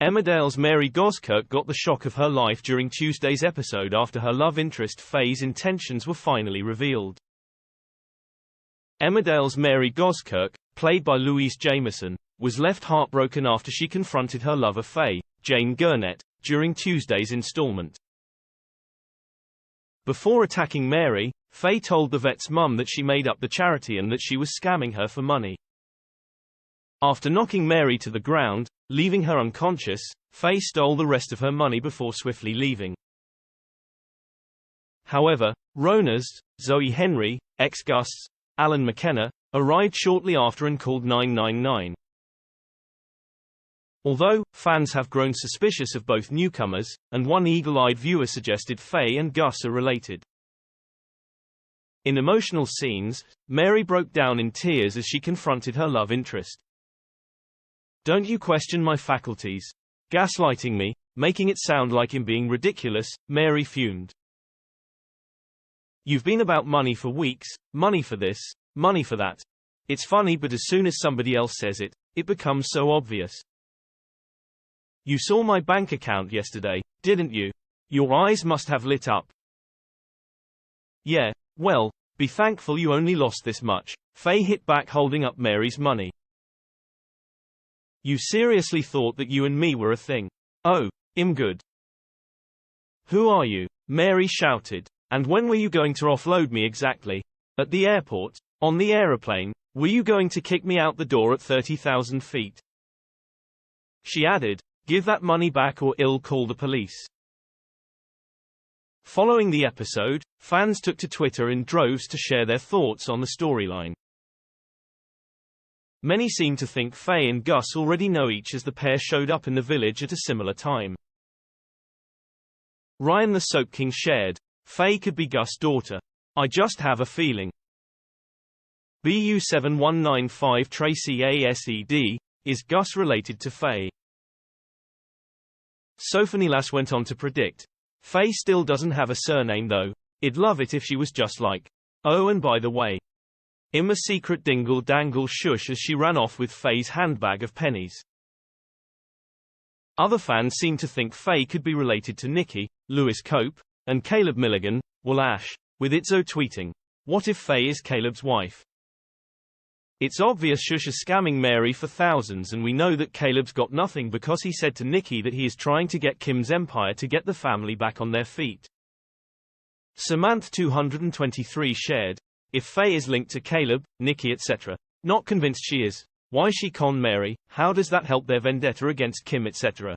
Emmerdale's Mary Goskirk got the shock of her life during Tuesday's episode after her love interest Faye's intentions were finally revealed. Emmerdale's Mary Goskirk, played by Louise Jameson, was left heartbroken after she confronted her lover Faye, Jane Gurnett, during Tuesday's installment. Before attacking Mary, Faye told the vet's mum that she made up the charity and that she was scamming her for money. After knocking Mary to the ground, leaving her unconscious, Faye stole the rest of her money before swiftly leaving. However, Rona's, Zoe Henry, ex-Gus, Alan McKenna, arrived shortly after and called 999. Although fans have grown suspicious of both newcomers, and one eagle-eyed viewer suggested Faye and Gus are related. In emotional scenes, Mary broke down in tears as she confronted her love interest. "Don't you question my faculties. Gaslighting me, making it sound like I'm being ridiculous," Mary fumed. "You've been about money for weeks, money for this, money for that. It's funny, but as soon as somebody else says it, it becomes so obvious. You saw my bank account yesterday, didn't you? Your eyes must have lit up." "Yeah, well, be thankful you only lost this much," Faye hit back, holding up Mary's money. "You seriously thought that you and me were a thing? Oh, I'm good." "Who are you?" Mary shouted. "And when were you going to offload me exactly? At the airport? On the aeroplane? Were you going to kick me out the door at 30,000 feet?" She added, "Give that money back or I'll call the police." Following the episode, fans took to Twitter in droves to share their thoughts on the storyline. Many seem to think Faye and Gus already know each, as the pair showed up in the village at a similar time. Ryan the Soap King shared, "Faye could be Gus' daughter. I just have a feeling." BU7195 Tracy ASED, is Gus related to Faye? Sophonilas went on to predict, "Faye still doesn't have a surname though. I'd love it if she was just like, oh and by the way, I'm a secret dingle dangle shush," as she ran off with Faye's handbag of pennies. Other fans seem to think Faye could be related to Nikki, Lewis Cope, and Caleb Milligan, while Ash, with Itzo tweeting, "What if Faye is Caleb's wife? It's obvious Shush is scamming Mary for thousands, and we know that Caleb's got nothing because he said to Nikki that he is trying to get Kim's empire to get the family back on their feet." Samantha 223 shared, "If Faye is linked to Caleb, Nikki etc. Not convinced she is. Why she con Mary? How does that help their vendetta against Kim etc.?